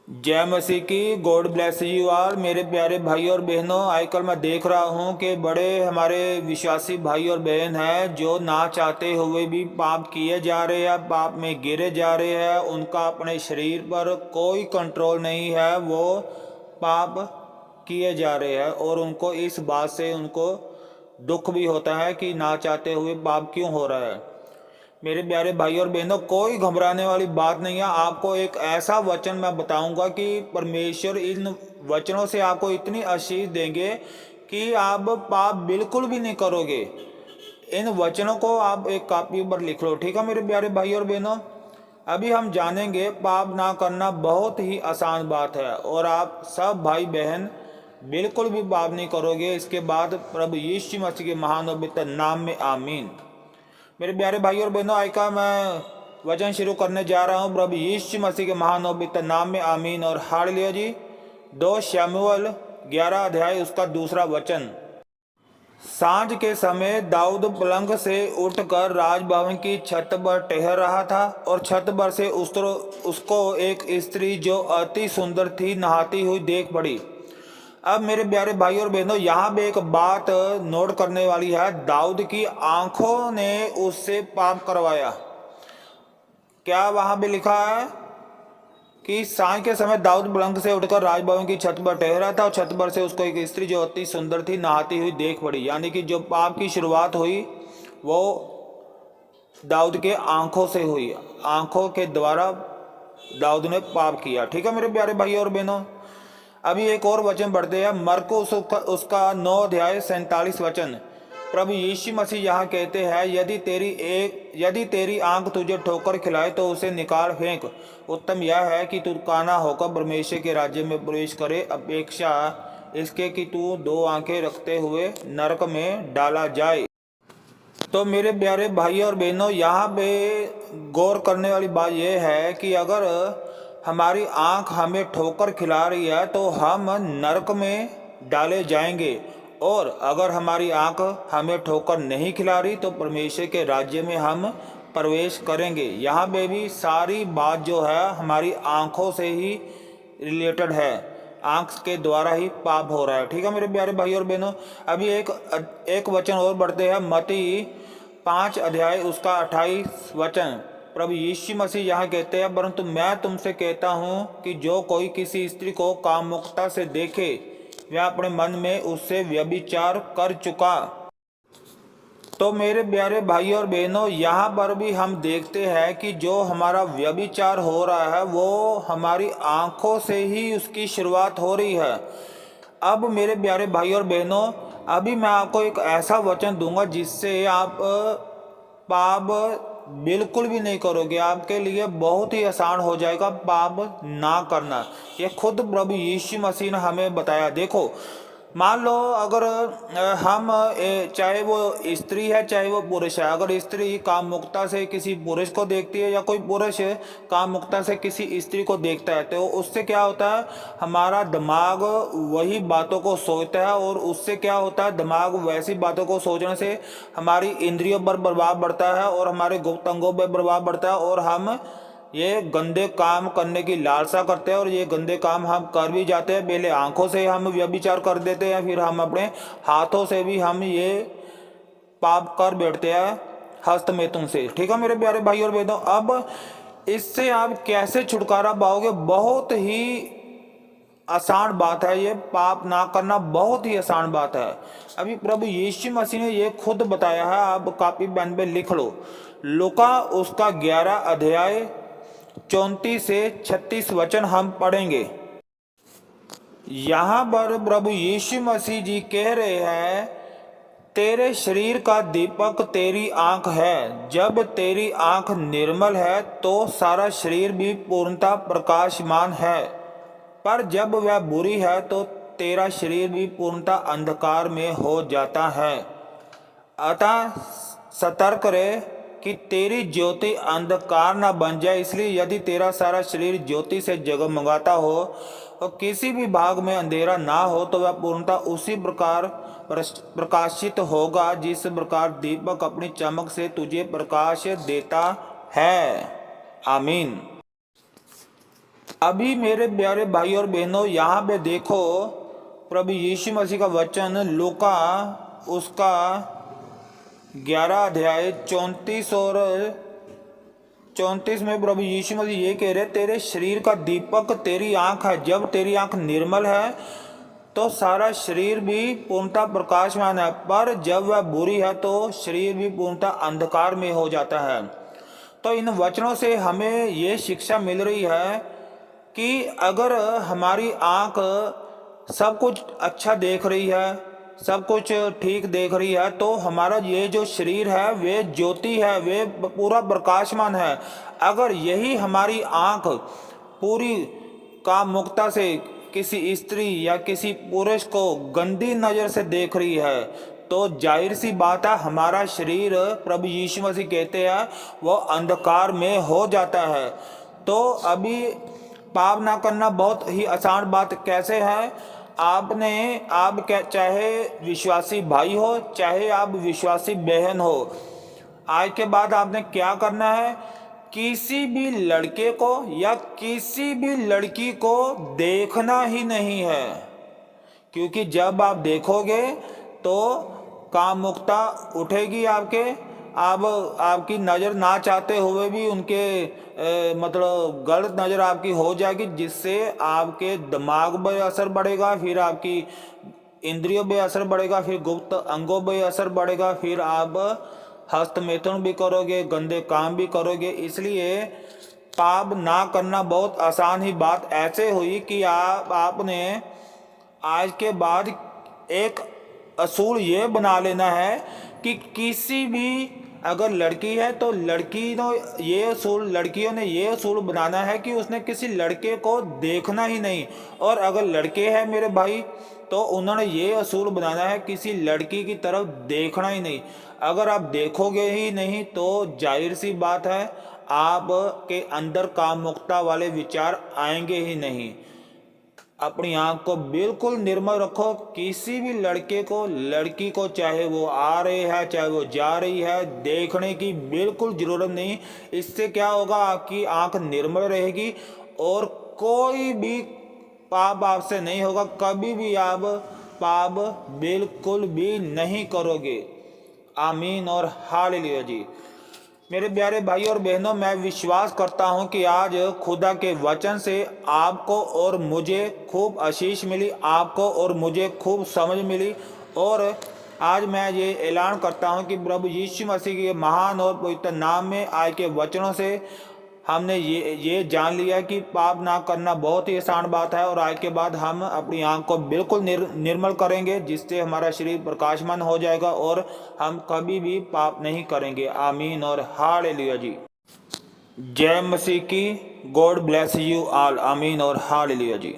जय मसीह की। God bless you all मेरे प्यारे भाई और बहनों। आजकल मैं देख रहा हूँ कि बड़े हमारे विश्वासी भाई और बहन हैं जो ना चाहते हुए भी पाप किए जा रहे हैं, पाप में गिरे जा रहे हैं। उनका अपने शरीर पर कोई कंट्रोल नहीं है, वो पाप किए जा रहे हैं और उनको इस बात से उनको दुख भी होता है कि ना चाहते हुए पाप क्यों हो रहा है। मेरे प्यारे भाई और बहनों, कोई घबराने वाली बात नहीं है। आपको एक ऐसा वचन मैं बताऊंगा कि परमेश्वर इन वचनों से आपको इतनी आशीष देंगे कि आप पाप बिल्कुल भी नहीं करोगे। इन वचनों को आप एक कॉपी पर लिख लो, ठीक है मेरे प्यारे भाई और बहनों। अभी हम जानेंगे पाप ना करना बहुत ही आसान बात है और आप सब भाई बहन बिल्कुल भी पाप नहीं करोगे। इसके बाद प्रभु यीशु मसीह के महान और पवित्र नाम में आमीन। मेरे प्यारे भाई और बहनों, आज का मैं वचन शुरू करने जा रहा हूँ प्रभु यीशु मसीह के महान और पवित्र नाम में आमीन। और हालेलुया जी। 2 शमूएल 11 अध्याय उसका दूसरा वचन। सांझ के समय दाऊद पलंग से उठकर राजभवन की छत पर टहल रहा था और छत पर से उसको एक स्त्री जो अति सुंदर थी नहाती हुई देख पड़ी। अब मेरे प्यारे भाई और बहनों, यहाँ पे एक बात नोट करने वाली है। दाऊद की आंखों ने उससे पाप करवाया। क्या वहां पे लिखा है कि सांझ के समय दाऊद पलंग से उठकर राजभवन की छत पर टहल रहा था और छत पर से उसको एक स्त्री जो अति सुंदर थी नहाती हुई देख पड़ी। यानी कि जो पाप की शुरुआत हुई वो दाऊद के आंखों से हुई। आंखों के द्वारा दाऊद ने पाप किया। ठीक है मेरे प्यारे भाई और बहनों, अभी एक और वचन पढ़ते हैं। मरकुस उसका 9 अध्याय 47 वचन। प्रभु यीशु मसीह यहाँ कहते हैं, यदि तेरी आंख तुझे ठोकर खिलाए तो उसे निकाल फेंक। उत्तम यह है कि तू काना होकर परमेश्वर के राज्य में प्रवेश करे, अपेक्षा इसके कि तू 2 आंखें रखते हुए नरक में डाला जाए। तो मेरे प्यारे भाई और बहनों, यहाँ पे गौर करने वाली बात यह है कि अगर हमारी आंख हमें ठोकर खिला रही है तो हम नरक में डाले जाएंगे, और अगर हमारी आंख हमें ठोकर नहीं खिला रही तो परमेश्वर के राज्य में हम प्रवेश करेंगे। यहाँ पे भी सारी बात जो है हमारी आंखों से ही रिलेटेड है। आंख के द्वारा ही पाप हो रहा है। ठीक है मेरे प्यारे भाई और बहनों, अभी एक वचन और बढ़ते हैं। मत्ती 5 अध्याय उसका 28 वचन। प्रभु यीशु मसीह यहाँ कहते हैं, परंतु मैं तुमसे कहता हूँ कि जो कोई किसी स्त्री को कामुकता से देखे वह अपने मन में उससे व्यभिचार कर चुका। तो मेरे प्यारे भाई और बहनों, यहाँ पर भी हम देखते हैं कि जो हमारा व्यभिचार हो रहा है वो हमारी आंखों से ही उसकी शुरुआत हो रही है। अब मेरे प्यारे भाई और बहनों, अभी मैं आपको एक ऐसा वचन दूंगा जिससे आप पाप बिल्कुल भी नहीं करोगे। आपके लिए बहुत ही आसान हो जाएगा पाप ना करना। ये खुद प्रभु यीशु मसीह ने हमें बताया। देखो, मान लो अगर हम चाहे वो स्त्री है चाहे वो पुरुष है, अगर स्त्री कामुकता से किसी पुरुष को देखती है या कोई पुरुष कामुकता से किसी स्त्री को देखता है तो उससे क्या होता है, हमारा दिमाग वही बातों को सोचता है और उससे क्या होता है, दिमाग वैसी बातों को सोचने से हमारी इंद्रियों पर प्रभाव पड़ता है और हमारे गुप्त अंगों पर प्रभाव पड़ता है और हम ये गंदे काम करने की लालसा करते हैं और ये गंदे काम हम कर भी जाते हैं। पहले आंखों से हम व्यभिचार कर देते हैं, फिर हम अपने हाथों से भी हम ये पाप कर बैठते हैं हस्त में तुमसे। ठीक है मेरे प्यारे भाई और बहनों, अब इससे आप कैसे छुटकारा पाओगे? बहुत ही आसान बात है। ये पाप ना करना बहुत ही आसान बात है। अभी प्रभु यीशु मसीह ने ये खुद बताया है, आप कॉपी पेन पे लिख लो। लूका उसका 11 अध्याय 34 से 36 वचन हम पढ़ेंगे। यहाँ पर प्रभु यीशु मसीह जी कह रहे हैं, तेरे शरीर का दीपक तेरी आंख है। जब तेरी आंख निर्मल है तो सारा शरीर भी पूर्णतः प्रकाशमान है, पर जब वह बुरी है तो तेरा शरीर भी पूर्णतः अंधकार में हो जाता है। अतः सतर्क रहे कि तेरी ज्योति अंधकार न बन जाए। इसलिए यदि तेरा सारा शरीर ज्योति से जगमगाता हो और किसी भी भाग में अंधेरा ना हो तो वह पूर्णतः उसी प्रकार प्रकाशित होगा जिस प्रकार दीपक अपनी चमक से तुझे प्रकाश देता है। आमीन। अभी मेरे प्यारे भाई और बहनों, यहाँ पे देखो प्रभु यीशु मसीह का वचन लूका उसका 11 अध्याय 34 और 34 में प्रभु यीशु मसीह ये कह रहे, तेरे शरीर का दीपक तेरी आँख है। जब तेरी आँख निर्मल है तो सारा शरीर भी पूर्णतः प्रकाशमान है, पर जब वह बुरी है तो शरीर भी पूर्णतः अंधकार में हो जाता है। तो इन वचनों से हमें ये शिक्षा मिल रही है कि अगर हमारी आँख सब कुछ अच्छा देख रही है, सब कुछ ठीक देख रही है, तो हमारा ये जो शरीर है वे ज्योति है, वे पूरा प्रकाशमान है। अगर यही हमारी आँख पूरी कामुकता से किसी स्त्री या किसी पुरुष को गंदी नज़र से देख रही है, तो जाहिर सी बात है हमारा शरीर, प्रभु यीशु मसीह कहते हैं, वो अंधकार में हो जाता है। तो अभी पाप ना करना बहुत ही आसान बात कैसे है। आप चाहे विश्वासी भाई हो, चाहे आप विश्वासी बहन हो, आज के बाद आपने क्या करना है, किसी भी लड़के को या किसी भी लड़की को देखना ही नहीं है। क्योंकि जब आप देखोगे तो कामुकता उठेगी आपकी नज़र ना चाहते हुए भी उनके मतलब गलत नज़र आपकी हो जाएगी, जिससे आपके दिमाग पे असर पड़ेगा, फिर आपकी इंद्रियों पे असर पड़ेगा, फिर गुप्त अंगों पे असर पड़ेगा, फिर आप हस्त मैथुन भी करोगे, गंदे काम भी करोगे। इसलिए पाप ना करना बहुत आसान ही बात ऐसे हुई कि आपने आज के बाद एक असूल ये बना लेना है कि किसी भी अगर लड़की है तो लड़कियों ने ये असूल बनाना है कि उसने किसी लड़के को देखना ही नहीं। और अगर लड़के हैं मेरे भाई, तो उन्होंने ये असूल बनाना है किसी लड़की की तरफ देखना ही नहीं। अगर आप देखोगे ही नहीं तो जाहिर सी बात है आपके अंदर कामुकता वाले विचार आएंगे ही नहीं। अपनी आँख को बिल्कुल निर्मल रखो। किसी भी लड़के को, लड़की को, चाहे वो आ रही है चाहे वो जा रही है, देखने की बिल्कुल ज़रूरत नहीं। इससे क्या होगा, आपकी आँख निर्मल रहेगी और कोई भी पाप आपसे नहीं होगा। कभी भी आप पाप बिल्कुल भी नहीं करोगे। आमीन और हालेलुया जी। मेरे प्यारे भाई और बहनों, मैं विश्वास करता हूं कि आज खुदा के वचन से आपको और मुझे खूब आशीष मिली, आपको और मुझे खूब समझ मिली। और आज मैं ये ऐलान करता हूं कि प्रभु यीशु मसीह के महान और पवित्र नाम में आज के वचनों से हमने ये जान लिया कि पाप ना करना बहुत ही आसान बात है। और आज के बाद हम अपनी आँख को बिल्कुल निर्मल करेंगे, जिससे हमारा शरीर प्रकाशमान हो जाएगा और हम कभी भी पाप नहीं करेंगे। आमीन और हालेलुया जी। जय मसीह की। God bless you all. आमीन और हालेलुया जी।